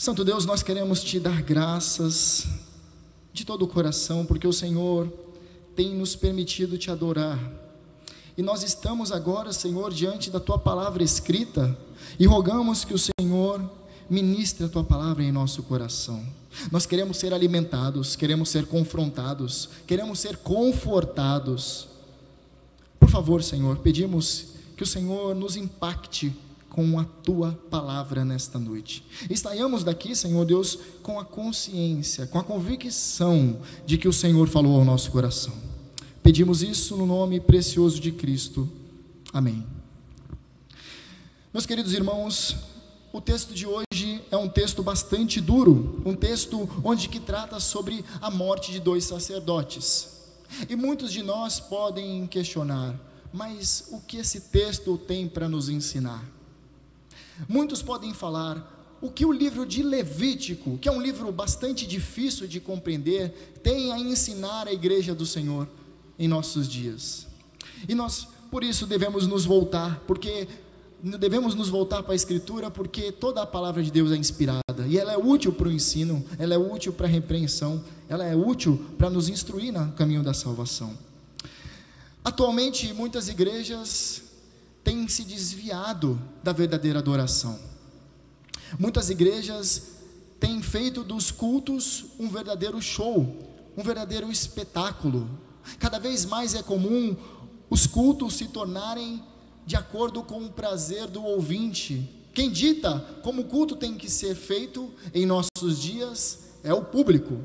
Santo Deus, nós queremos te dar graças de todo o coração, porque o Senhor tem nos permitido te adorar. E nós estamos agora, Senhor, diante da tua palavra escrita e rogamos que o Senhor ministre a tua palavra em nosso coração. Nós queremos ser alimentados, queremos ser confrontados, queremos ser confortados. Por favor, Senhor, pedimos que o Senhor nos impacte com a tua palavra nesta noite. E saiamos daqui, Senhor Deus, com a consciência, com a convicção de que o Senhor falou ao nosso coração. Pedimos isso no nome precioso de Cristo. Amém. Meus queridos irmãos, o texto de hoje é um texto bastante duro, um texto onde que trata sobre a morte de dois sacerdotes. E muitos de nós podem questionar, mas o que esse texto tem para nos ensinar? Muitos podem falar, o que o livro de Levítico, que é um livro bastante difícil de compreender, tem a ensinar à igreja do Senhor em nossos dias? E nós, por isso, devemos nos voltar para a Escritura, porque toda a palavra de Deus é inspirada, e ela é útil para o ensino, ela é útil para a repreensão, ela é útil para nos instruir no caminho da salvação. Atualmente, muitas igrejas têm se desviado da verdadeira adoração. Muitas igrejas têm feito dos cultos um verdadeiro show, um verdadeiro espetáculo. Cada vez mais é comum os cultos se tornarem de acordo com o prazer do ouvinte. Quem dita como o culto tem que ser feito em nossos dias é o público.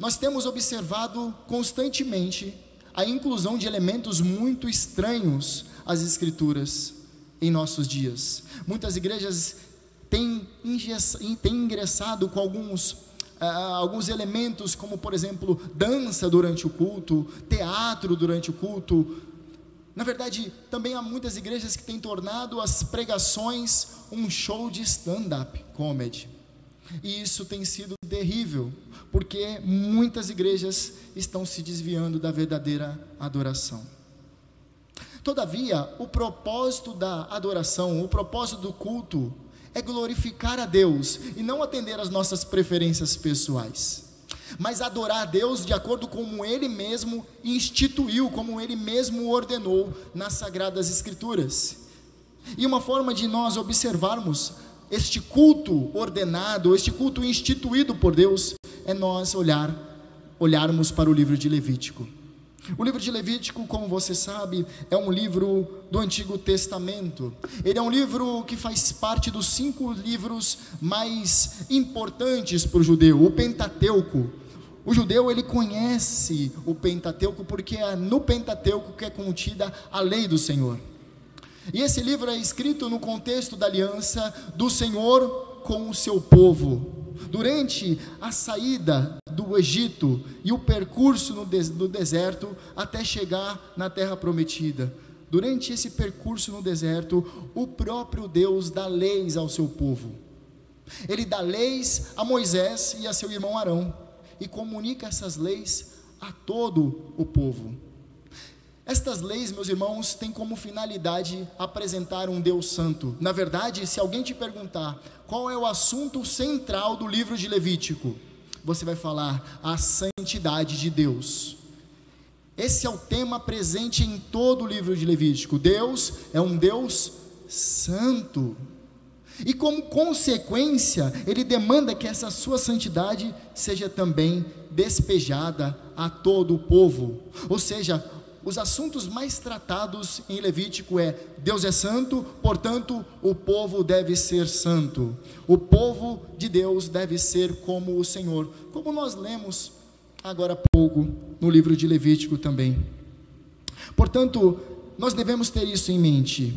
Nós temos observado constantemente a inclusão de elementos muito estranhos às Escrituras em nossos dias. Muitas igrejas têm ingressado com alguns elementos, como por exemplo, dança durante o culto, teatro durante o culto. Na verdade, também há muitas igrejas que têm tornado as pregações um show de stand-up comedy. E isso tem sido terrível, porque muitas igrejas estão se desviando da verdadeira adoração. Todavia, o propósito da adoração, o propósito do culto, é glorificar a Deus e não atender às nossas preferências pessoais, mas adorar a Deus de acordo com como Ele mesmo instituiu, como Ele mesmo ordenou nas Sagradas Escrituras. E uma forma de nós observarmos este culto ordenado, este culto instituído por Deus, é nós olharmos para o livro de Levítico. O livro de Levítico, como você sabe, é um livro do Antigo Testamento. Ele é um livro que faz parte dos 5 livros mais importantes para o judeu, o Pentateuco. O judeu, ele conhece o Pentateuco porque é no Pentateuco que é contida a lei do Senhor. E esse livro é escrito no contexto da aliança do Senhor com o seu povo. Durante a saída do Egito e o percurso no deserto até chegar na terra prometida. Durante esse percurso no deserto, o próprio Deus dá leis ao seu povo. Ele dá leis a Moisés e a seu irmão Arão e comunica essas leis a todo o povo. Estas leis, meus irmãos, têm como finalidade apresentar um Deus santo. Na verdade, se alguém te perguntar qual é o assunto central do livro de Levítico, você vai falar a santidade de Deus. Esse é o tema presente em todo o livro de Levítico. Deus é um Deus santo. E como consequência, Ele demanda que essa sua santidade seja também despejada a todo o povo. Ou seja, os assuntos mais tratados em Levítico é: Deus é santo, portanto o povo deve ser santo. O povo de Deus deve ser como o Senhor, como nós lemos agora há pouco no livro de Levítico também. Portanto, nós devemos ter isso em mente.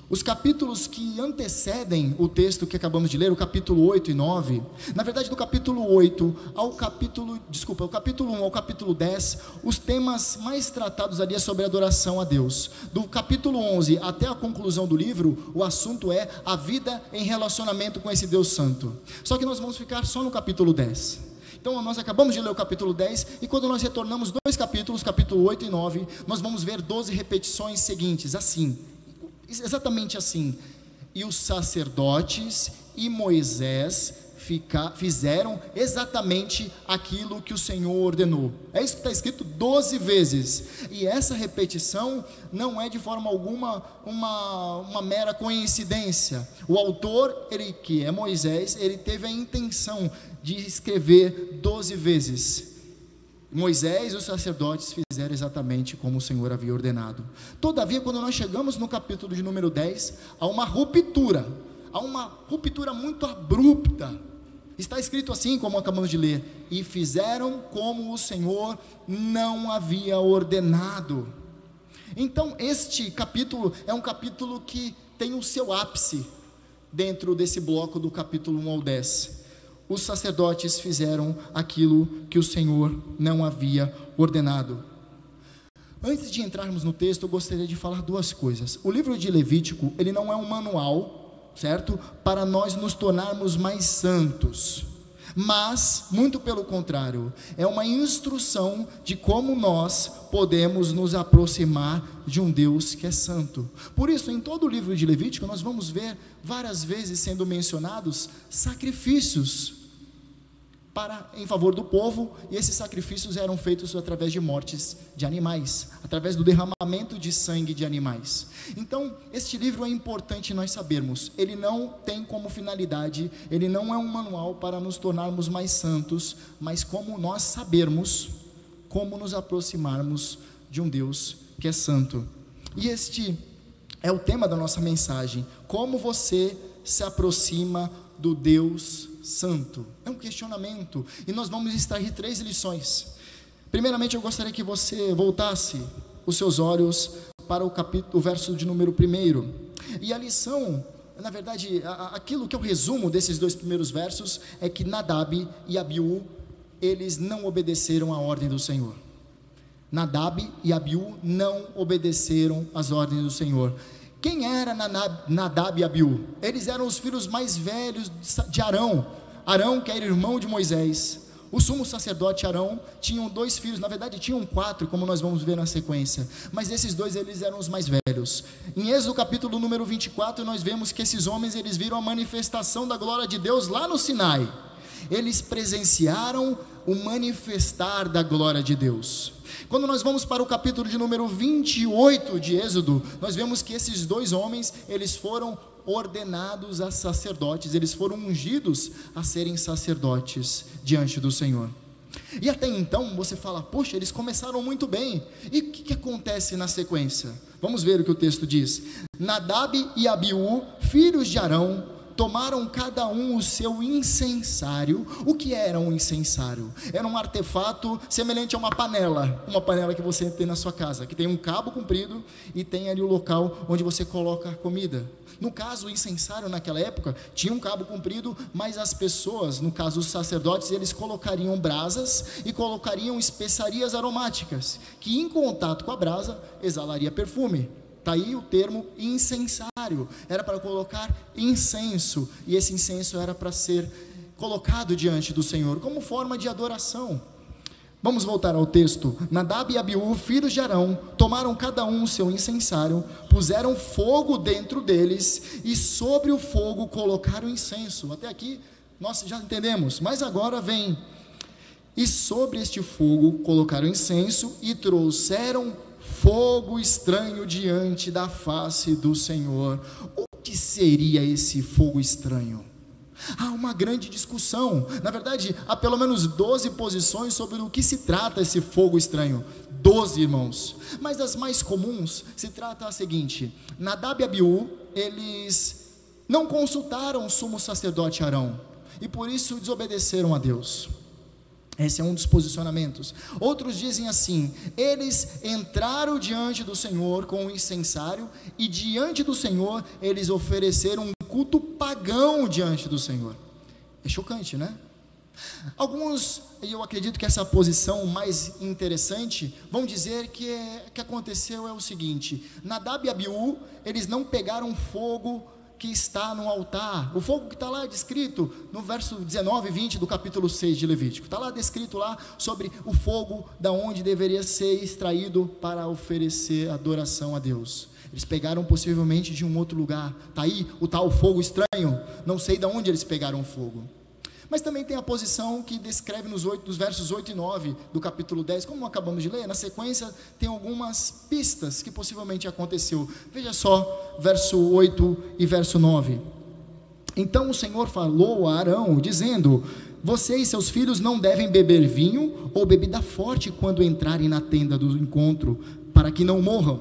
Os capítulos que antecedem o texto que acabamos de ler, o capítulo 8 e 9, na verdade do capítulo 8 ao capítulo 1 ao capítulo 10, os temas mais tratados ali é sobre adoração a Deus. Do capítulo 11 até a conclusão do livro, o assunto é a vida em relacionamento com esse Deus santo. Só que nós vamos ficar só no capítulo 10. Então nós acabamos de ler o capítulo 10, e quando nós retornamos 2 capítulos, capítulo 8 e 9, nós vamos ver 12 repetições seguintes, assim, exatamente assim: e os sacerdotes e Moisés fizeram exatamente aquilo que o Senhor ordenou. É isso que está escrito 12 vezes. E essa repetição não é de forma alguma uma mera coincidência. O autor, que é Moisés, ele teve a intenção de escrever 12 vezes. Moisés e os sacerdotes fizeram exatamente como o Senhor havia ordenado. Todavia, quando nós chegamos no capítulo de número 10, há uma ruptura muito abrupta. Está escrito assim, como acabamos de ler: e fizeram como o Senhor não havia ordenado. Então este capítulo é um capítulo que tem o seu ápice dentro desse bloco do capítulo 1 ao 10. Os sacerdotes fizeram aquilo que o Senhor não havia ordenado. Antes de entrarmos no texto, eu gostaria de falar duas coisas. O livro de Levítico, ele não é um manual, certo? Para nós nos tornarmos mais santos. Mas, muito pelo contrário, é uma instrução de como nós podemos nos aproximar de um Deus que é santo. Por isso, em todo o livro de Levítico, nós vamos ver várias vezes sendo mencionados sacrifícios em favor do povo, e esses sacrifícios eram feitos através de mortes de animais, através do derramamento de sangue de animais. Então, este livro é importante nós sabermos, ele não tem como finalidade, ele não é um manual para nos tornarmos mais santos, mas como nós sabermos como nos aproximarmos de um Deus que é santo. E este é o tema da nossa mensagem: como você se aproxima do Deus santo. É um questionamento, e nós vamos extrair 3 lições. Primeiramente, eu gostaria que você voltasse os seus olhos para o verso de número 1. E a lição, na verdade, aquilo que é o resumo desses 2 primeiros versos, é que Nadab e Abiú, eles não obedeceram à ordem do Senhor. Nadab e Abiú não obedeceram às ordens do Senhor. Quem era Nadab e Abiú? Eles eram os filhos mais velhos de Arão. Arão, que era irmão de Moisés. O sumo sacerdote Arão tinham 2 filhos, na verdade tinham 4, como nós vamos ver na sequência, mas esses 2, eles eram os mais velhos. Em Êxodo capítulo número 24, nós vemos que esses homens, eles viram a manifestação da glória de Deus lá no Sinai. Eles presenciaram o manifestar da glória de Deus. Quando nós vamos para o capítulo de número 28 de Êxodo, nós vemos que esses 2 homens, eles foram ordenados a sacerdotes, eles foram ungidos a serem sacerdotes diante do Senhor. E até então você fala: poxa, eles começaram muito bem. E o que acontece na sequência? Vamos ver o que o texto diz. Nadab e Abiú, filhos de Arão, tomaram cada um o seu incensário. O que era um incensário? Era um artefato semelhante a uma panela que você tem na sua casa, que tem um cabo comprido e tem ali o local onde você coloca a comida. No caso, o incensário naquela época tinha um cabo comprido, mas as pessoas, no caso os sacerdotes, eles colocariam brasas e colocariam especiarias aromáticas, que em contato com a brasa exalaria perfume. Está aí o termo incensário, era para colocar incenso, e esse incenso era para ser colocado diante do Senhor, como forma de adoração. Vamos voltar ao texto. Nadab e Abiú, filhos de Arão, tomaram cada um o seu incensário, puseram fogo dentro deles, e sobre o fogo colocaram incenso. Até aqui nós já entendemos, mas agora vem: e sobre este fogo colocaram incenso, e trouxeram fogo estranho diante da face do Senhor. O que seria esse fogo estranho? Há uma grande discussão. Na verdade, há pelo menos 12 posições sobre o que se trata esse fogo estranho. 12, irmãos. Mas das mais comuns, se trata a seguinte: Nadab e Abiú, eles não consultaram o sumo sacerdote Arão, e por isso desobedeceram a Deus. Esse é um dos posicionamentos. Outros dizem assim: eles entraram diante do Senhor com o incensário, e diante do Senhor eles ofereceram um culto pagão diante do Senhor. É chocante, né? Alguns, e eu acredito que essa posição mais interessante, vão dizer que o que aconteceu é o seguinte: Nadab e Abiú, eles não pegaram fogo que está no altar, o fogo que está lá descrito no verso 19 e 20 do capítulo 6 de Levítico, está lá descrito lá sobre o fogo da onde deveria ser extraído para oferecer adoração a Deus. Eles pegaram possivelmente de um outro lugar. Está aí o tal fogo estranho, não sei de onde eles pegaram o fogo. Mas também tem a posição que descreve nos versos 8 e 9 do capítulo 10, como acabamos de ler, na sequência tem algumas pistas que possivelmente aconteceu. Veja só, verso 8 e verso 9. Então o Senhor falou a Arão, dizendo: você e seus filhos não devem beber vinho ou bebida forte quando entrarem na tenda do encontro, para que não morram.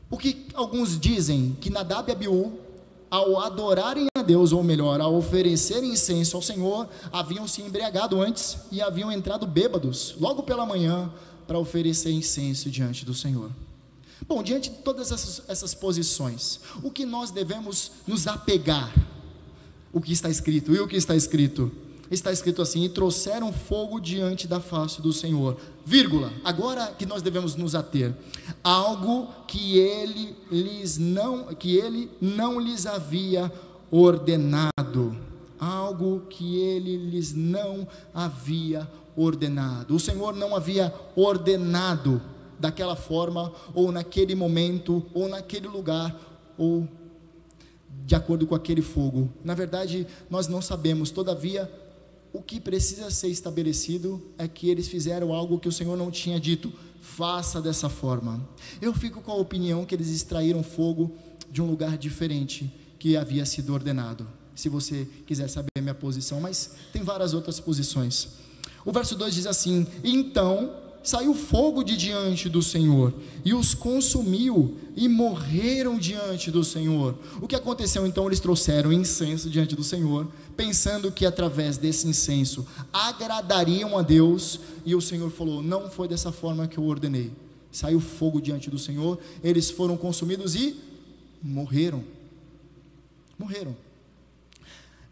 O que alguns dizem que Nadab e Abiú, ao adorarem a Deus, ou melhor, ao oferecerem incenso ao Senhor, haviam se embriagado antes e haviam entrado bêbados logo pela manhã para oferecer incenso diante do Senhor. Bom, diante de todas essas posições, o que nós devemos nos apegar? O que está escrito? E o que está escrito? Está escrito assim: e trouxeram fogo diante da face do Senhor, vírgula, agora que nós devemos nos ater, algo que ele não lhes havia ordenado, algo que ele lhes não havia ordenado. O Senhor não havia ordenado daquela forma, ou naquele momento, ou naquele lugar, ou de acordo com aquele fogo. Na verdade, nós não sabemos. Todavia, o que precisa ser estabelecido é que eles fizeram algo que o Senhor não tinha dito: faça dessa forma. Eu fico com a opinião que eles extraíram fogo de um lugar diferente que havia sido ordenado. Se você quiser saber a minha posição, mas tem várias outras posições. O verso 2 diz assim: então saiu fogo de diante do Senhor e os consumiu, e morreram diante do Senhor. O que aconteceu então? Eles trouxeram incenso diante do Senhor, pensando que através desse incenso agradariam a Deus, e o Senhor falou: não foi dessa forma que eu ordenei. Saiu fogo diante do Senhor, eles foram consumidos e morreram.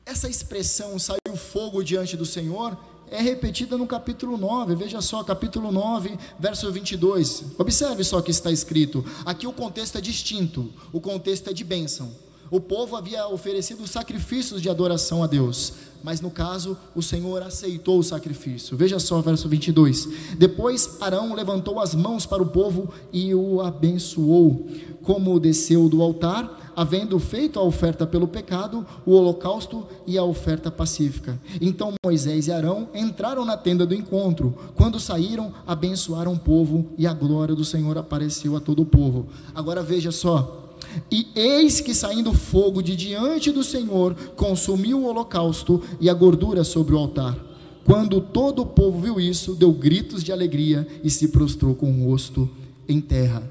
Essa expressão, saiu fogo diante do Senhor, é repetida no capítulo 9, veja só, capítulo 9, verso 22, observe só o que está escrito. Aqui o contexto é distinto, o contexto é de bênção. O povo havia oferecido sacrifícios de adoração a Deus, mas no caso, o Senhor aceitou o sacrifício. Veja só, verso 22, depois Arão levantou as mãos para o povo e o abençoou, como desceu do altar, havendo feito a oferta pelo pecado, o holocausto e a oferta pacífica. Então Moisés e Arão entraram na tenda do encontro. Quando saíram, abençoaram o povo, e a glória do Senhor apareceu a todo o povo. Agora veja só: e eis que, saindo fogo de diante do Senhor, consumiu o holocausto e a gordura sobre o altar. Quando todo o povo viu isso, deu gritos de alegria e se prostrou com o rosto em terra.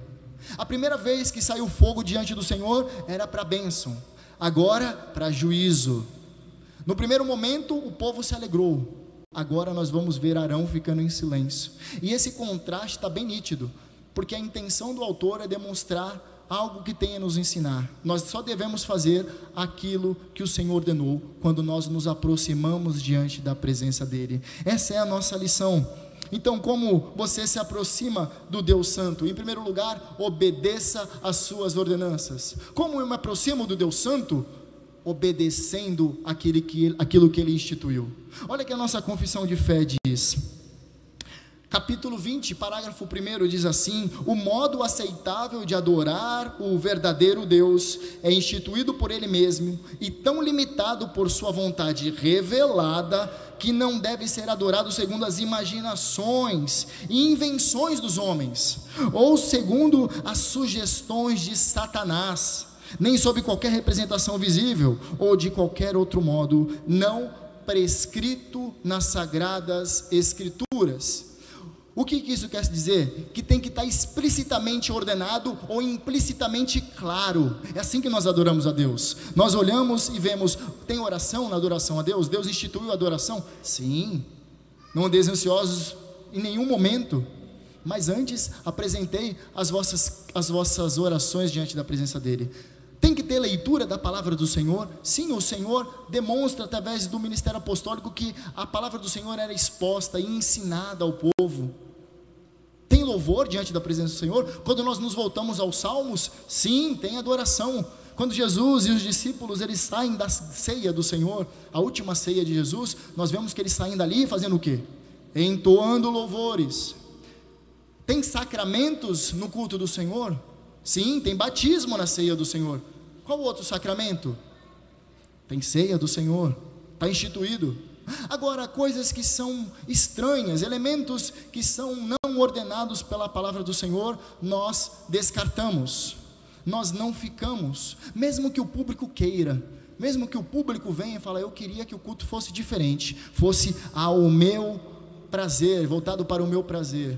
A primeira vez que saiu fogo diante do Senhor era para bênção, agora para juízo. No primeiro momento o povo se alegrou, agora nós vamos ver Arão ficando em silêncio. E esse contraste está bem nítido, porque a intenção do autor é demonstrar algo que tem a nos ensinar. Nós só devemos fazer aquilo que o Senhor ordenou quando nós nos aproximamos diante da presença dele. Essa é a nossa lição. Então, como você se aproxima do Deus Santo? Em primeiro lugar, obedeça às suas ordenanças. Como eu me aproximo do Deus Santo? Obedecendo aquilo que Ele instituiu. Olha que a nossa confissão de fé diz, capítulo 20, parágrafo 1 diz assim: o modo aceitável de adorar o verdadeiro Deus é instituído por Ele mesmo e tão limitado por sua vontade revelada, que não deve ser adorado segundo as imaginações e invenções dos homens, ou segundo as sugestões de Satanás, nem sob qualquer representação visível, ou de qualquer outro modo, não prescrito nas sagradas escrituras. O que isso quer dizer? Que tem que estar explicitamente ordenado ou implicitamente claro. É assim que nós adoramos a Deus. Nós olhamos e vemos, tem oração na adoração a Deus? Deus instituiu a adoração? Sim. Não andeis ansiosos em nenhum momento, mas antes apresentei as vossas orações diante da presença dEle. Tem que ter leitura da palavra do Senhor? Sim, o Senhor demonstra através do ministério apostólico que a palavra do Senhor era exposta e ensinada ao povo. Tem louvor diante da presença do Senhor? Quando nós nos voltamos aos Salmos, sim, tem adoração. Quando Jesus e os discípulos, eles saem da ceia do Senhor, a última ceia de Jesus, nós vemos que eles saem dali fazendo o quê? Entoando louvores. Tem sacramentos no culto do Senhor? Sim, tem batismo na ceia do Senhor. Qual outro sacramento? Tem ceia do Senhor. está instituído. Agora, coisas que são estranhas, elementos que são não ordenados pela palavra do Senhor, nós descartamos, nós não ficamos, mesmo que o público queira, mesmo que o público venha e fale, eu queria que o culto fosse diferente, fosse ao meu prazer, voltado para o meu prazer.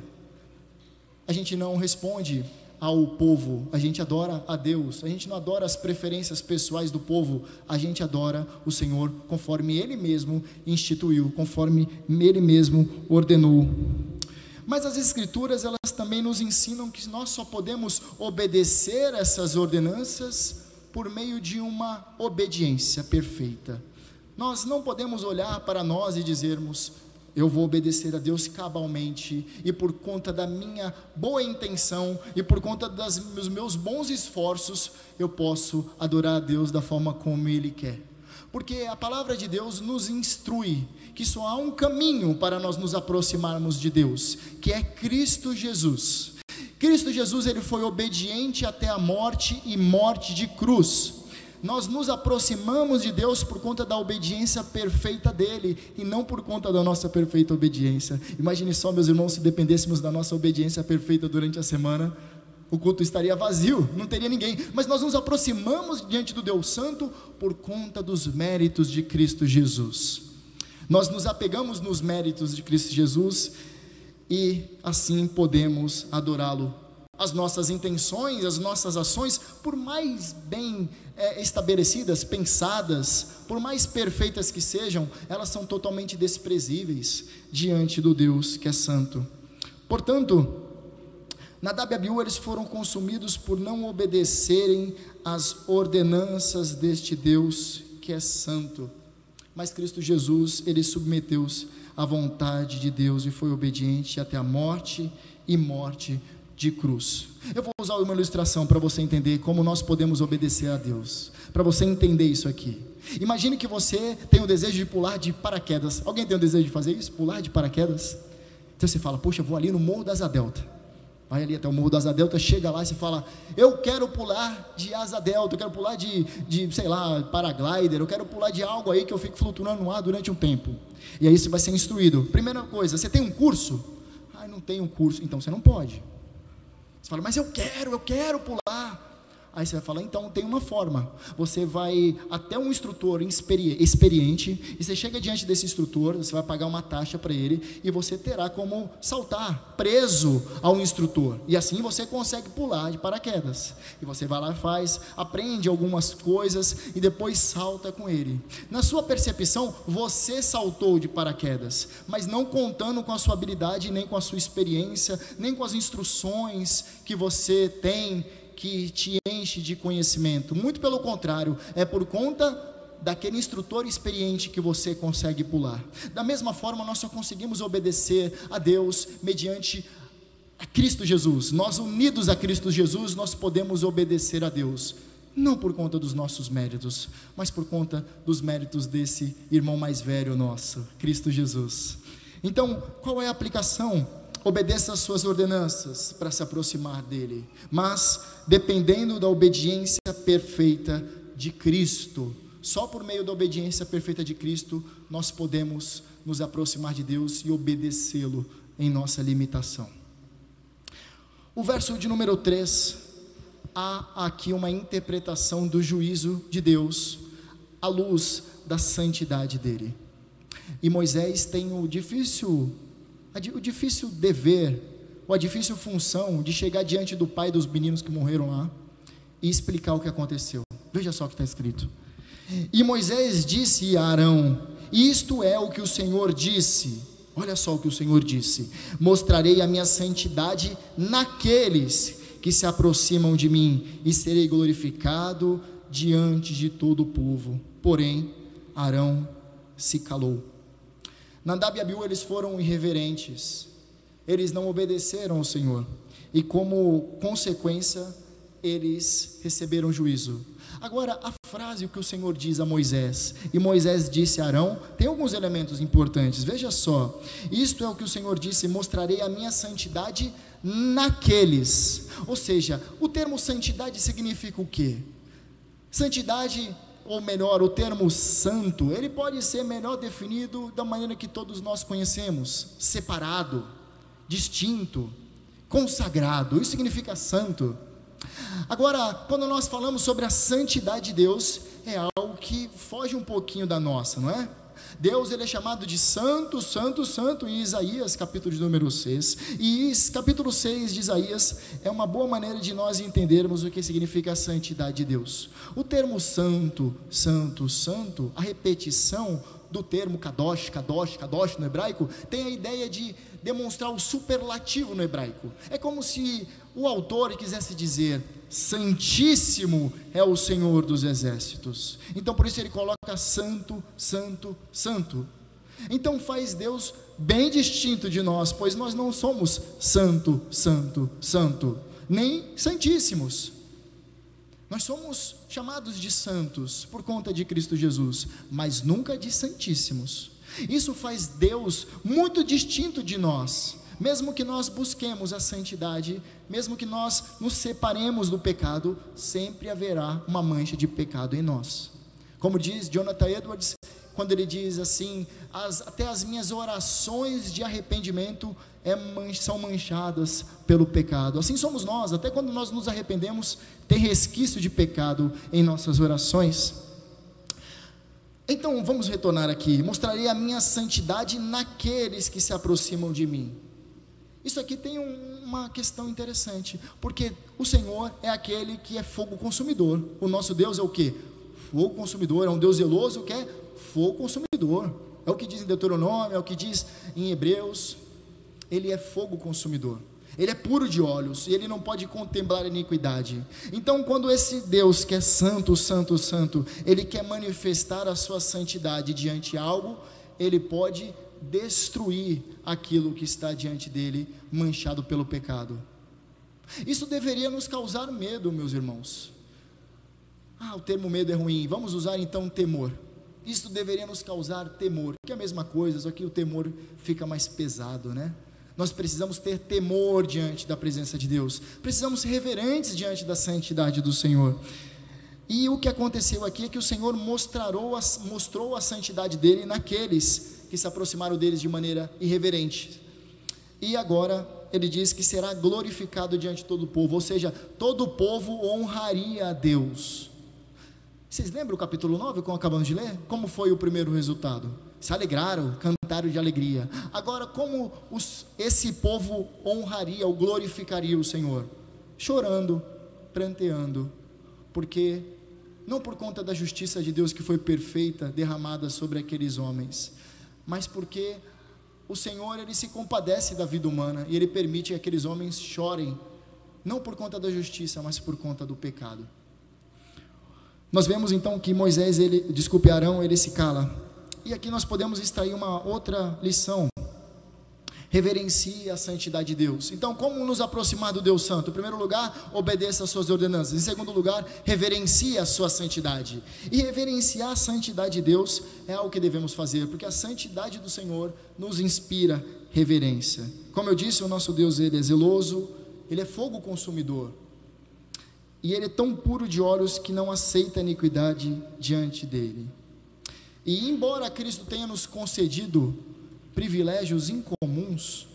A gente não responde ao povo, a gente adora a Deus, a gente não adora as preferências pessoais do povo, a gente adora o Senhor conforme Ele mesmo instituiu, conforme Ele mesmo ordenou. Mas as Escrituras, elas também nos ensinam que nós só podemos obedecer essas ordenanças por meio de uma obediência perfeita. Nós não podemos olhar para nós e dizermos, eu vou obedecer a Deus cabalmente, e por conta da minha boa intenção, e por conta dos meus bons esforços, eu posso adorar a Deus da forma como Ele quer. Porque a palavra de Deus nos instrui que só há um caminho para nós nos aproximarmos de Deus, que é Cristo Jesus. Cristo Jesus, Ele foi obediente até a morte, e morte de cruz. Nós nos aproximamos de Deus por conta da obediência perfeita dEle, e não por conta da nossa perfeita obediência. Imagine só, meus irmãos, se dependêssemos da nossa obediência perfeita durante a semana, o culto estaria vazio, não teria ninguém. Mas nós nos aproximamos diante do Deus Santo por conta dos méritos de Cristo Jesus. Nós nos apegamos nos méritos de Cristo Jesus, e assim podemos adorá-lo. As nossas intenções, as nossas ações, por mais bem estabelecidas, pensadas, por mais perfeitas que sejam, elas são totalmente desprezíveis diante do Deus que é santo. Portanto, Nadab e Abiú, eles foram consumidos por não obedecerem às ordenanças deste Deus que é santo. Mas Cristo Jesus, Ele submeteu-se à vontade de Deus e foi obediente até a morte, e morte de cruz. Eu vou usar uma ilustração para você entender como nós podemos obedecer a Deus, para você entender isso aqui. Imagine que você tem o desejo de pular de paraquedas. Alguém tem o desejo de fazer isso? Pular de paraquedas? Então você fala, poxa, eu vou ali no Morro da Asa Delta. Vai ali até o Morro da Asa Delta, chega lá e você fala, eu quero pular de asa delta, eu quero pular de sei lá, paraglider, eu quero pular de algo aí que eu fique flutuando no ar durante um tempo. E aí você vai ser instruído. Primeira coisa, você tem um curso? Ah, não tenho um curso, então você não pode. Você fala, mas eu quero pular. Aí você vai falar, então tem uma forma. Você vai até um instrutor experiente, e você chega diante desse instrutor, você vai pagar uma taxa para ele, e você terá como saltar, preso ao instrutor. E assim você consegue pular de paraquedas. E você vai lá e faz, aprende algumas coisas, e depois salta com ele. Na sua percepção, você saltou de paraquedas, mas não contando com a sua habilidade, nem com a sua experiência, nem com as instruções que você tem, que te enche de conhecimento. Muito pelo contrário, é por conta daquele instrutor experiente que você consegue pular. Da mesma forma, nós só conseguimos obedecer a Deus mediante a Cristo Jesus. Nós, unidos a Cristo Jesus, nós podemos obedecer a Deus, não por conta dos nossos méritos, mas por conta dos méritos desse irmão mais velho nosso, Cristo Jesus. Então, qual é a aplicação? Obedeça às suas ordenanças para se aproximar dele, mas dependendo da obediência perfeita de Cristo. Só por meio da obediência perfeita de Cristo nós podemos nos aproximar de Deus e obedecê-lo em nossa limitação. O verso de número 3, há aqui uma interpretação do juízo de Deus à luz da santidade dele. E Moisés tem o difícil dever, ou a difícil função de chegar diante do pai dos meninos que morreram lá e explicar o que aconteceu. Veja só o que está escrito. E Moisés disse a Arão, isto é o que o Senhor disse. Olha só o que o Senhor disse: mostrarei a minha santidade naqueles que se aproximam de mim, e serei glorificado diante de todo o povo. Porém, Arão se calou. Nadab e Abiú, eles foram irreverentes, eles não obedeceram ao Senhor, e como consequência, eles receberam juízo. Agora, a frase que o Senhor diz a Moisés, e Moisés disse a Arão, tem alguns elementos importantes. Veja só, isto é o que o Senhor disse: mostrarei a minha santidade naqueles. Ou seja, o termo santidade significa o quê? Santidade ou melhor, o termo santo, ele pode ser melhor definido da maneira que todos nós conhecemos: separado, distinto, consagrado. Isso significa santo. Agora, quando nós falamos sobre a santidade de Deus, é algo que foge um pouquinho da nossa, não é? Deus, ele é chamado de santo, santo, santo em Isaías, capítulo de número 6, e capítulo 6 de Isaías é uma boa maneira de nós entendermos o que significa a santidade de Deus. O termo santo, santo, santo, a repetição do termo kadosh, kadosh, kadosh no hebraico, tem a ideia de demonstrar o superlativo no hebraico. É como se o autor quisesse dizer: santíssimo é o Senhor dos exércitos. Então por isso ele coloca santo, santo, santo. Então faz Deus bem distinto de nós, pois nós não somos santo, santo, santo, nem santíssimos. Nós somos chamados de santos por conta de Cristo Jesus, mas nunca de santíssimos. Isso faz Deus muito distinto de nós. Mesmo que nós busquemos a santidade, mesmo que nós nos separemos do pecado, sempre haverá uma mancha de pecado em nós. Como diz Jonathan Edwards, quando ele diz assim: até as minhas orações de arrependimento são manchadas pelo pecado. Assim somos nós, até quando nós nos arrependemos, tem resquício de pecado em nossas orações. Então vamos retornar aqui: mostrarei a minha santidade naqueles que se aproximam de mim. Isso aqui tem uma questão interessante, porque o Senhor é aquele que é fogo consumidor. O nosso Deus é o que? Fogo consumidor. É um Deus zeloso que é fogo consumidor. É o que diz em Deuteronômio, é o que diz em Hebreus. Ele é fogo consumidor. Ele é puro de olhos, e ele não pode contemplar iniquidade. Então quando esse Deus que é santo, santo, santo, ele quer manifestar a sua santidade diante de algo, ele pode destruir aquilo que está diante dele, manchado pelo pecado. Isso deveria nos causar medo, meus irmãos. O termo medo é ruim, vamos usar então temor. Isso deveria nos causar temor, que é a mesma coisa, só que o temor fica mais pesado, né? Nós precisamos ter temor diante da presença de Deus, precisamos ser reverentes diante da santidade do Senhor. E o que aconteceu aqui é que o Senhor mostrou a santidade dele naqueles que se aproximaram deles de maneira irreverente. E agora ele diz que será glorificado diante de todo o povo, ou seja, todo o povo honraria a Deus. Vocês lembram o capítulo 9, como acabamos de ler? Como foi o primeiro resultado? Se alegraram, cantaram de alegria. Agora, como esse povo honraria ou glorificaria o Senhor? Chorando, pranteando, porque não por conta da justiça de Deus que foi perfeita, derramada sobre aqueles homens, mas porque o Senhor, ele se compadece da vida humana, e ele permite que aqueles homens chorem, não por conta da justiça, mas por conta do pecado. Nós vemos então que Arão, ele se cala, e aqui nós podemos extrair uma outra lição: reverencie a santidade de Deus. Então, como nos aproximar do Deus Santo? Em primeiro lugar, obedeça às suas ordenanças. Em segundo lugar, reverencie a sua santidade. E reverenciar a santidade de Deus é algo que devemos fazer, porque a santidade do Senhor nos inspira reverência. Como eu disse, o nosso Deus, ele é zeloso, ele é fogo consumidor, e ele é tão puro de olhos que não aceita iniquidade diante dele. E embora Cristo tenha nos concedido privilégios incomuns,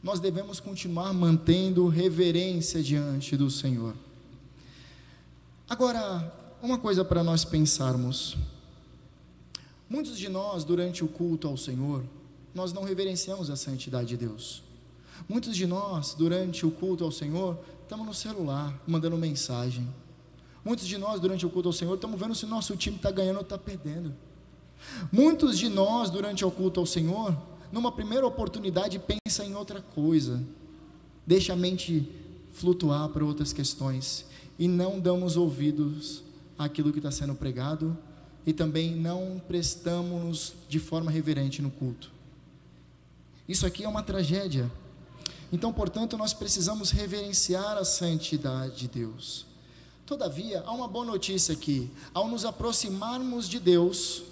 nós devemos continuar mantendo reverência diante do Senhor. Agora, uma coisa para nós pensarmos: muitos de nós, durante o culto ao Senhor, nós não reverenciamos a santidade de Deus. Muitos de nós, durante o culto ao Senhor, estamos no celular, mandando mensagem. Muitos de nós, durante o culto ao Senhor, estamos vendo se o nosso time está ganhando ou está perdendo. Muitos de nós, durante o culto ao Senhor, numa primeira oportunidade, pensa em outra coisa, deixa a mente flutuar para outras questões, e não damos ouvidos àquilo que está sendo pregado, e também não prestamos de forma reverente no culto. Isso aqui é uma tragédia. Então, portanto, nós precisamos reverenciar a santidade de Deus. Todavia, há uma boa notícia aqui: ao nos aproximarmos de Deus,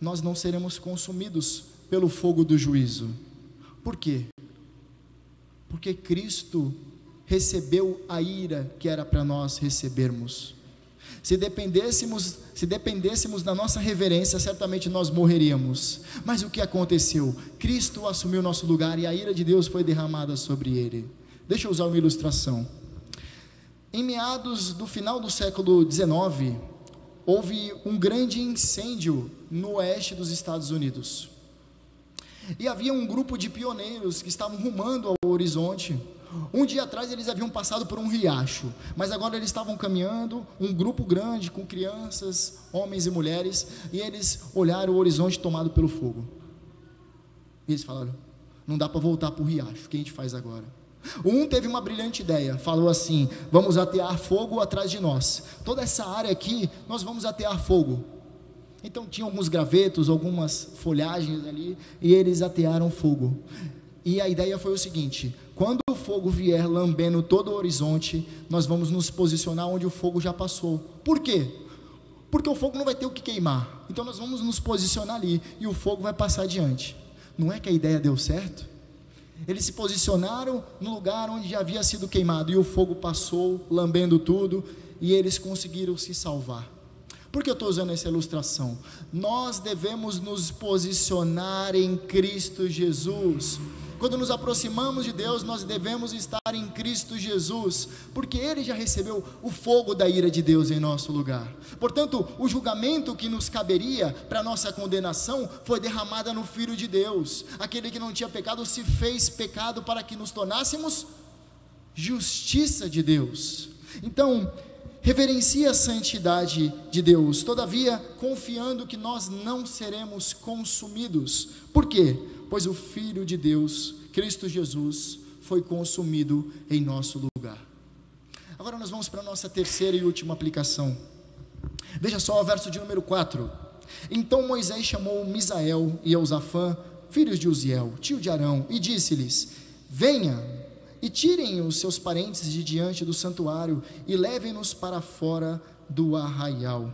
nós não seremos consumidos pelo fogo do juízo. Por quê? Porque Cristo recebeu a ira que era para nós recebermos. Se dependêssemos da nossa reverência, certamente nós morreríamos. Mas o que aconteceu? Cristo assumiu nosso lugar e a ira de Deus foi derramada sobre ele. Deixa eu usar uma ilustração. Em meados do final do século XIX, houve um grande incêndio no oeste dos Estados Unidos. E havia um grupo de pioneiros que estavam rumando ao horizonte. Um dia atrás eles haviam passado por um riacho, mas agora eles estavam caminhando, um grupo grande com crianças, homens e mulheres, e eles olharam o horizonte tomado pelo fogo. E eles falaram: não dá para voltar para o riacho, o que a gente faz agora? Um teve uma brilhante ideia, falou assim: vamos atear fogo atrás de nós, toda essa área aqui nós vamos atear fogo. Então tinha alguns gravetos, algumas folhagens ali, e eles atearam fogo. E a ideia foi o seguinte: quando o fogo vier lambendo todo o horizonte, nós vamos nos posicionar onde o fogo já passou. Por quê? Porque o fogo não vai ter o que queimar, então nós vamos nos posicionar ali, e o fogo vai passar adiante. Não é que a ideia deu certo? Eles se posicionaram no lugar onde já havia sido queimado, e o fogo passou, lambendo tudo, e eles conseguiram se salvar. Por que eu estou usando essa ilustração? Nós devemos nos posicionar em Cristo Jesus. Quando nos aproximamos de Deus, nós devemos estar em Cristo Jesus, porque Ele já recebeu o fogo da ira de Deus em nosso lugar. Portanto, o julgamento que nos caberia para nossa condenação foi derramado no Filho de Deus. Aquele que não tinha pecado se fez pecado para que nos tornássemos justiça de Deus. Então, reverencie a santidade de Deus, todavia confiando que nós não seremos consumidos. Por quê? Pois o Filho de Deus, Cristo Jesus, foi consumido em nosso lugar. Agora nós vamos para a nossa terceira e última aplicação. Veja só o verso de número 4. Então Moisés chamou Misael e Eusafã, filhos de Uziel, tio de Arão, e disse-lhes: venha e tirem os seus parentes de diante do santuário e levem-nos para fora do arraial.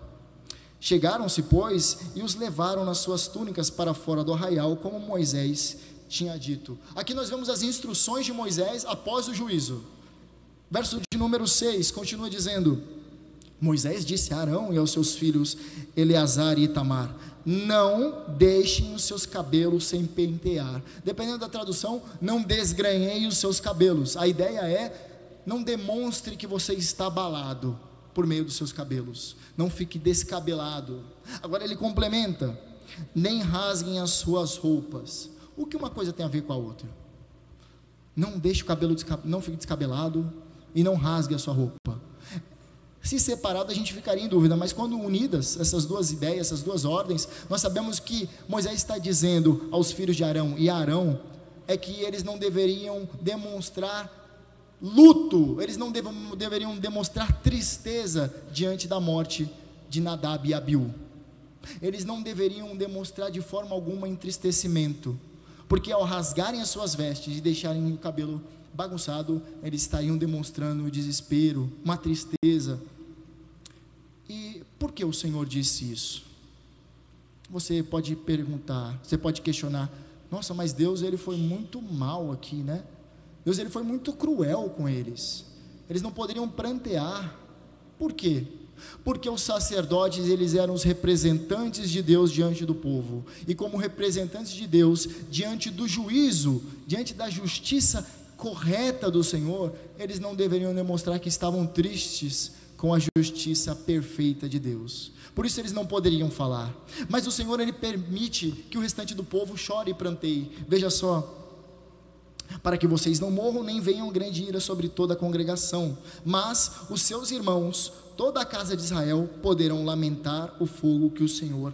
Chegaram-se, pois, e os levaram nas suas túnicas para fora do arraial, como Moisés tinha dito. Aqui nós vemos as instruções de Moisés após o juízo. Verso de número 6, continua dizendo: Moisés disse a Arão e aos seus filhos Eleazar e Itamar: não deixem os seus cabelos sem pentear. Dependendo da tradução, não desgrenhem os seus cabelos. A ideia é: não demonstre que você está abalado por meio dos seus cabelos, não fique descabelado. Agora ele complementa: nem rasguem as suas roupas. O que uma coisa tem a ver com a outra? Não deixe o cabelo, não fique descabelado e não rasgue a sua roupa. Se separado a gente ficaria em dúvida, mas quando unidas essas duas ideias, essas duas ordens, nós sabemos que Moisés está dizendo aos filhos de Arão e a Arão é que eles não deveriam demonstrar luto, eles não deveriam demonstrar tristeza diante da morte de Nadab e Abiú. Eles não deveriam demonstrar de forma alguma entristecimento, porque ao rasgarem as suas vestes e deixarem o cabelo bagunçado, eles estariam demonstrando desespero, uma tristeza. E por que o Senhor disse isso? Você pode perguntar, você pode questionar: nossa, mas Deus, ele foi muito mal aqui, né? Deus, ele foi muito cruel com eles. Eles não poderiam prantear. Por quê? Porque os sacerdotes, eles eram os representantes de Deus diante do povo, e como representantes de Deus diante do juízo, diante da justiça correta do Senhor, eles não deveriam demonstrar que estavam tristes com a justiça perfeita de Deus. Por isso eles não poderiam falar. Mas o Senhor, ele permite que o restante do povo chore e pranteie. Veja só: para que vocês não morram, nem venham grande ira sobre toda a congregação, mas os seus irmãos, toda a casa de Israel, poderão lamentar o fogo que o Senhor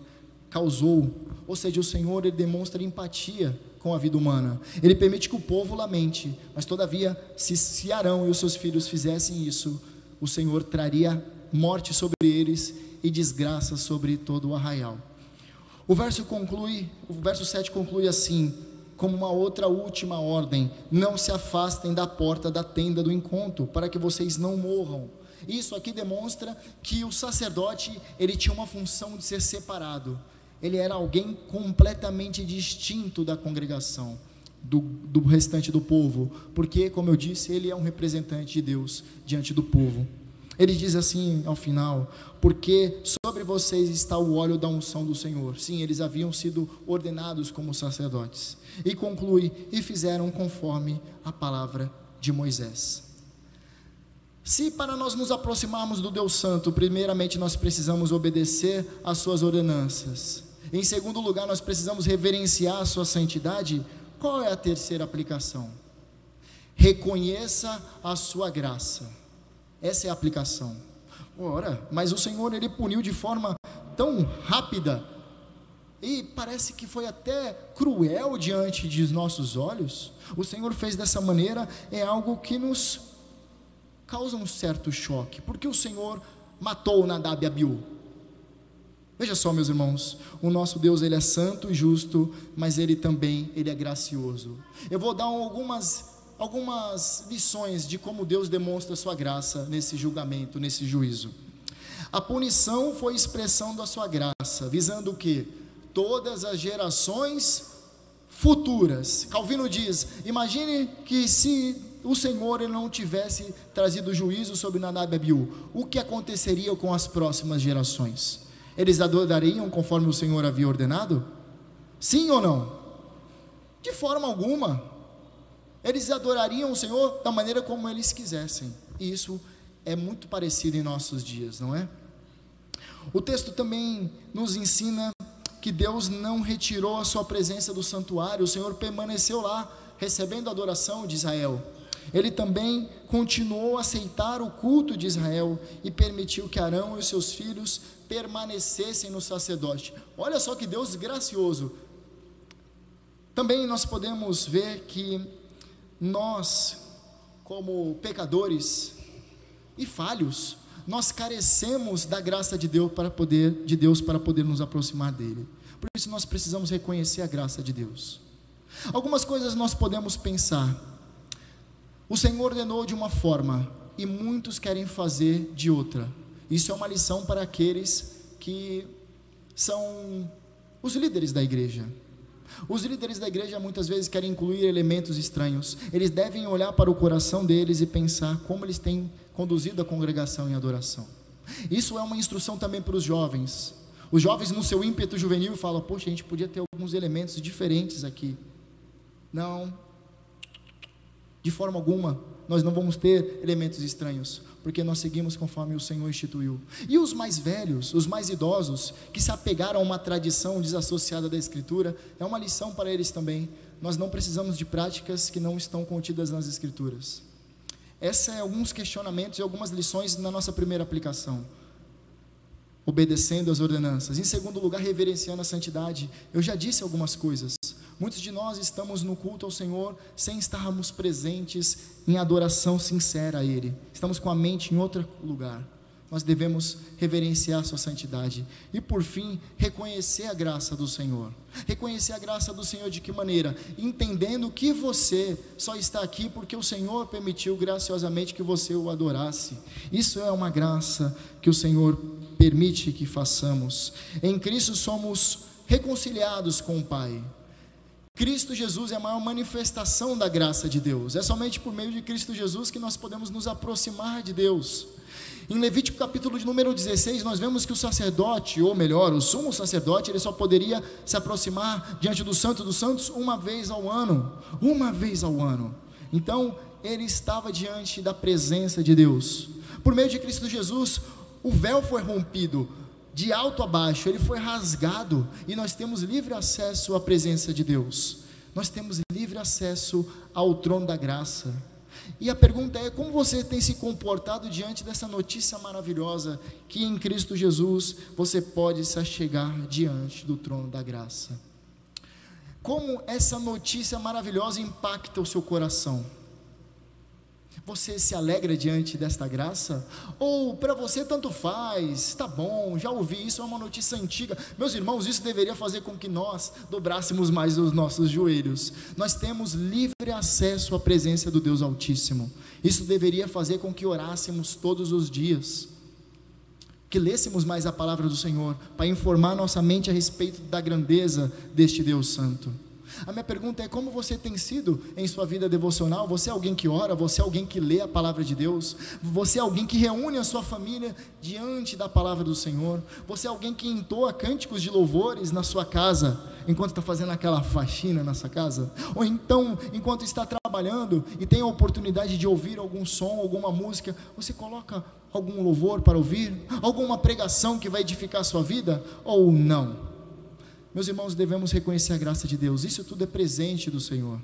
causou. Ou seja, o Senhor, ele demonstra empatia com a vida humana. Ele permite que o povo lamente, mas todavia, se Arão e os seus filhos fizessem isso, o Senhor traria morte sobre eles e desgraça sobre todo o arraial. O verso 7 conclui assim, como uma outra última ordem: não se afastem da porta da tenda do encontro, para que vocês não morram. Isso aqui demonstra que o sacerdote, ele tinha uma função de ser separado. Ele era alguém completamente distinto da congregação, do restante do povo, porque, como eu disse, ele é um representante de Deus diante do povo. Ele diz assim ao final: porque sobre vocês está o óleo da unção do Senhor. Sim, eles haviam sido ordenados como sacerdotes. E conclui: e fizeram conforme a palavra de Moisés. Se para nós nos aproximarmos do Deus Santo, primeiramente nós precisamos obedecer às suas ordenanças, em segundo lugar nós precisamos reverenciar a sua santidade, qual é a terceira aplicação? Reconheça a sua graça. Essa é a aplicação. Ora, mas o Senhor, Ele puniu de forma tão rápida, e parece que foi até cruel diante de nossos olhos. O Senhor fez dessa maneira, é algo que nos causa um certo choque, porque o Senhor matou Nadab e Abiú. Veja só, meus irmãos, o nosso Deus, Ele é santo e justo, mas Ele também, Ele é gracioso. Eu vou dar algumas lições de como Deus demonstra sua graça nesse julgamento, nesse juízo. A punição foi expressão da sua graça, visando o quê? Todas as gerações futuras. Calvino diz: imagine que se o Senhor Ele não tivesse trazido juízo sobre Nadab e Abiú, o que aconteceria com as próximas gerações? Eles adorariam conforme o Senhor havia ordenado? Sim ou não? De forma alguma. Eles adorariam o Senhor da maneira como eles quisessem. E isso é muito parecido em nossos dias, não é? O texto também nos ensina que Deus não retirou a sua presença do santuário. O Senhor permaneceu lá, recebendo a adoração de Israel. Ele também continuou a aceitar o culto de Israel e permitiu que Arão e os seus filhos permanecessem no sacerdócio. Olha só que Deus gracioso. Também nós podemos ver que nós, como pecadores e falhos, nós carecemos da graça de Deus para poder nos aproximar dele. Por isso nós precisamos reconhecer a graça de Deus. Algumas coisas nós podemos pensar: o Senhor ordenou de uma forma e muitos querem fazer de outra. Isso é uma lição para aqueles que são os líderes da igreja. Os líderes da igreja muitas vezes querem incluir elementos estranhos. Eles devem olhar para o coração deles e pensar como eles têm conduzido a congregação em adoração. Isso é uma instrução também para os jovens. Os jovens, no seu ímpeto juvenil, falam: poxa, a gente podia ter alguns elementos diferentes aqui. Não, de forma alguma nós não vamos ter elementos estranhos, porque nós seguimos conforme o Senhor instituiu. E os mais velhos, os mais idosos, que se apegaram a uma tradição desassociada da Escritura, é uma lição para eles também. Nós não precisamos de práticas que não estão contidas nas Escrituras. Esses são alguns questionamentos e algumas lições na nossa primeira aplicação. Obedecendo às ordenanças. Em segundo lugar, reverenciando a santidade. Eu já disse algumas coisas. Muitos de nós estamos no culto ao Senhor sem estarmos presentes em adoração sincera a Ele. Estamos com a mente em outro lugar. Nós devemos reverenciar a sua santidade. E por fim, reconhecer a graça do Senhor. Reconhecer a graça do Senhor de que maneira? Entendendo que você só está aqui porque o Senhor permitiu graciosamente que você o adorasse. Isso é uma graça que o Senhor permite que façamos. Em Cristo somos reconciliados com o Pai. Cristo Jesus é a maior manifestação da graça de Deus. É somente por meio de Cristo Jesus que nós podemos nos aproximar de Deus. Em Levítico capítulo de número 16, nós vemos que o sacerdote, ou melhor, o sumo sacerdote, ele só poderia se aproximar diante do Santo dos Santos uma vez ao ano. Então, ele estava diante da presença de Deus. Por meio de Cristo Jesus, o véu foi rompido, de alto a baixo, ele foi rasgado, e nós temos livre acesso à presença de Deus. Nós temos livre acesso ao trono da graça. E a pergunta é: como você tem se comportado diante dessa notícia maravilhosa, que em Cristo Jesus você pode se achegar diante do trono da graça? Como essa notícia maravilhosa impacta o seu coração? Você se alegra diante desta graça? Ou para você tanto faz, tá bom, já ouvi, isso é uma notícia antiga. Meus irmãos, isso deveria fazer com que nós dobrássemos mais os nossos joelhos. Nós temos livre acesso à presença do Deus Altíssimo. Isso deveria fazer com que orássemos todos os dias, que lêssemos mais a palavra do Senhor, para informar nossa mente a respeito da grandeza deste Deus Santo. A minha pergunta é: como você tem sido em sua vida devocional? Você é alguém que ora? Você é alguém que lê a palavra de Deus? Você é alguém que reúne a sua família diante da palavra do Senhor? Você é alguém que entoa cânticos de louvores na sua casa, enquanto está fazendo aquela faxina na sua casa? Ou então, enquanto está trabalhando e tem a oportunidade de ouvir algum som, alguma música, você coloca algum louvor para ouvir? Alguma pregação que vai edificar a sua vida? Ou não? Meus irmãos, devemos reconhecer a graça de Deus. Isso tudo é presente do Senhor.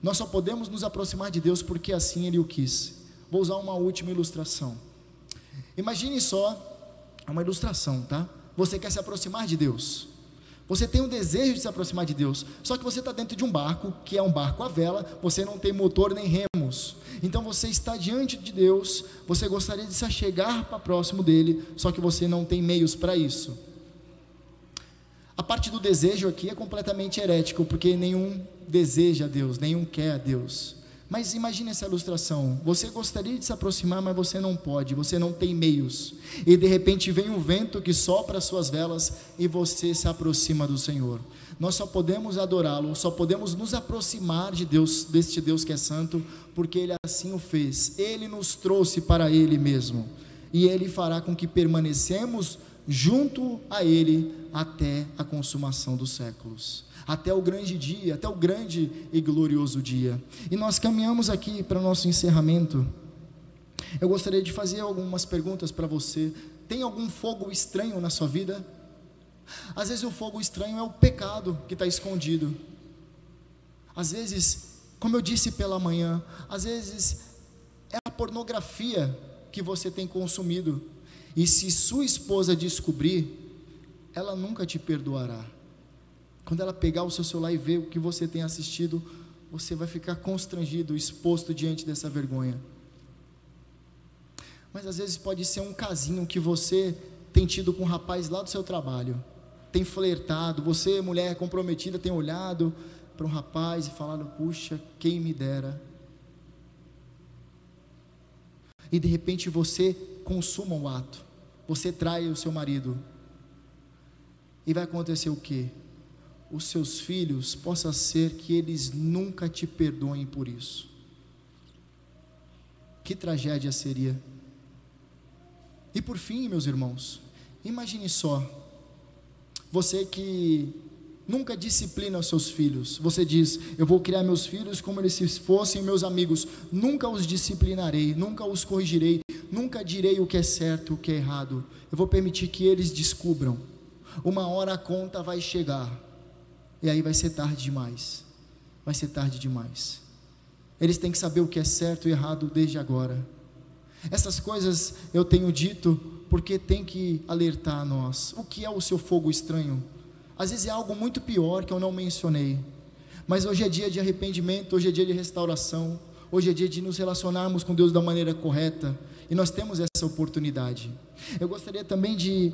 Nós só podemos nos aproximar de Deus porque assim Ele o quis. Vou usar uma última ilustração. Imagine só, é uma ilustração, tá? Você quer se aproximar de Deus. Você tem um desejo de se aproximar de Deus. Só que você está dentro de um barco, que é um barco à vela. Você não tem motor nem remos. Então você está diante de Deus. Você gostaria de se achegar para próximo dEle. Só que você não tem meios para isso. A parte do desejo aqui é completamente herético, porque nenhum deseja a Deus, nenhum quer a Deus. Mas imagine essa ilustração: você gostaria de se aproximar, mas você não pode, você não tem meios, e de repente vem um vento que sopra as suas velas, e você se aproxima do Senhor. Nós só podemos adorá-lo, só podemos nos aproximar de Deus, deste Deus que é santo, porque Ele assim o fez. Ele nos trouxe para Ele mesmo, e Ele fará com que permanecemos junto a Ele até a consumação dos séculos, até o grande dia, até o grande e glorioso dia. E nós caminhamos aqui para o nosso encerramento. Eu gostaria de fazer algumas perguntas para você. Tem algum fogo estranho na sua vida? Às vezes o fogo estranho é o pecado que está escondido. Às vezes, como eu disse pela manhã, às vezes é a pornografia que você tem consumido. E se sua esposa descobrir, ela nunca te perdoará. Quando ela pegar o seu celular e ver o que você tem assistido, você vai ficar constrangido, exposto diante dessa vergonha. Mas às vezes pode ser um casinho que você tem tido com um rapaz lá do seu trabalho, tem flertado, você, mulher comprometida, tem olhado para um rapaz e falado: puxa, quem me dera. E de repente você consuma o ato, você trai o seu marido, e vai acontecer o quê? Os seus filhos, possa ser que eles nunca te perdoem por isso. Que tragédia seria. E por fim, meus irmãos, imagine só, você que nunca disciplina os seus filhos. Você diz: eu vou criar meus filhos como eles se fossem meus amigos, nunca os disciplinarei, nunca os corrigirei, nunca direi o que é certo, o que é errado. Eu vou permitir que eles descubram. Uma hora a conta vai chegar, e aí vai ser tarde demais. Vai ser tarde demais. Eles têm que saber o que é certo e errado desde agora. Essas coisas eu tenho dito porque tem que alertar a nós. O que é o seu fogo estranho? Às vezes é algo muito pior que eu não mencionei, mas hoje é dia de arrependimento, hoje é dia de restauração, hoje é dia de nos relacionarmos com Deus da maneira correta, e nós temos essa oportunidade. Eu gostaria também de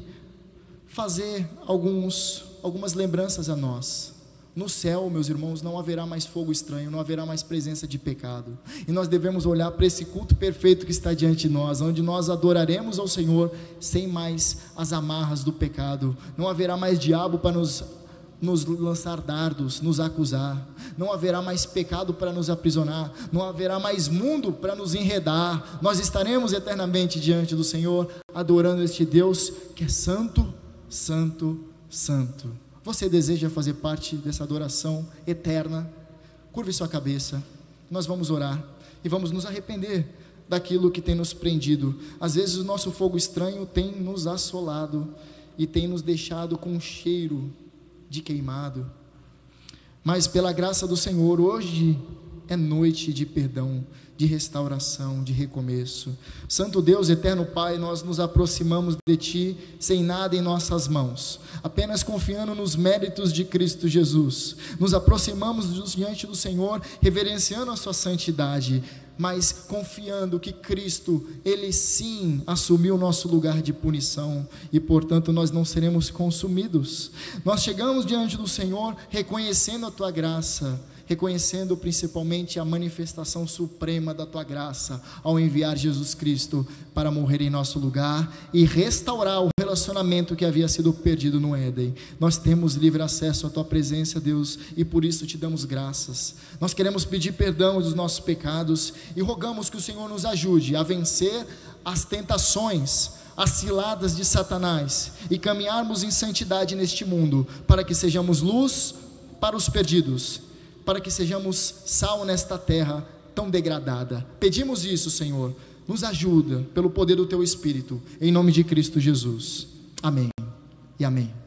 fazer algumas lembranças a nós. No céu, meus irmãos, não haverá mais fogo estranho, não haverá mais presença de pecado, e nós devemos olhar para esse culto perfeito que está diante de nós, onde nós adoraremos ao Senhor sem mais as amarras do pecado. Não haverá mais diabo para nos lançar dardos, nos acusar, não haverá mais pecado para nos aprisionar, não haverá mais mundo para nos enredar. Nós estaremos eternamente diante do Senhor, adorando este Deus que é santo, santo, santo. Você deseja fazer parte dessa adoração eterna? Curve sua cabeça, nós vamos orar e vamos nos arrepender daquilo que tem nos prendido. Às vezes o nosso fogo estranho tem nos assolado e tem nos deixado com um cheiro de queimado, mas pela graça do Senhor, hoje é noite de perdão, de restauração, de recomeço. Santo Deus, eterno Pai, nós nos aproximamos de Ti sem nada em nossas mãos, apenas confiando nos méritos de Cristo Jesus. Nos aproximamos diante do Senhor, reverenciando a Sua santidade, mas confiando que Cristo, Ele sim assumiu o nosso lugar de punição, e portanto nós não seremos consumidos. Nós chegamos diante do Senhor reconhecendo a Tua graça, reconhecendo principalmente a manifestação suprema da tua graça, ao enviar Jesus Cristo para morrer em nosso lugar e restaurar o relacionamento que havia sido perdido no Éden. Nós temos livre acesso à tua presença, Deus, e por isso te damos graças. Nós queremos pedir perdão dos nossos pecados e rogamos que o Senhor nos ajude a vencer as tentações, as ciladas de Satanás e caminharmos em santidade neste mundo, para que sejamos luz para os perdidos, para que sejamos sal nesta terra tão degradada. Pedimos isso, Senhor, nos ajuda pelo poder do teu Espírito, em nome de Cristo Jesus. Amém e amém.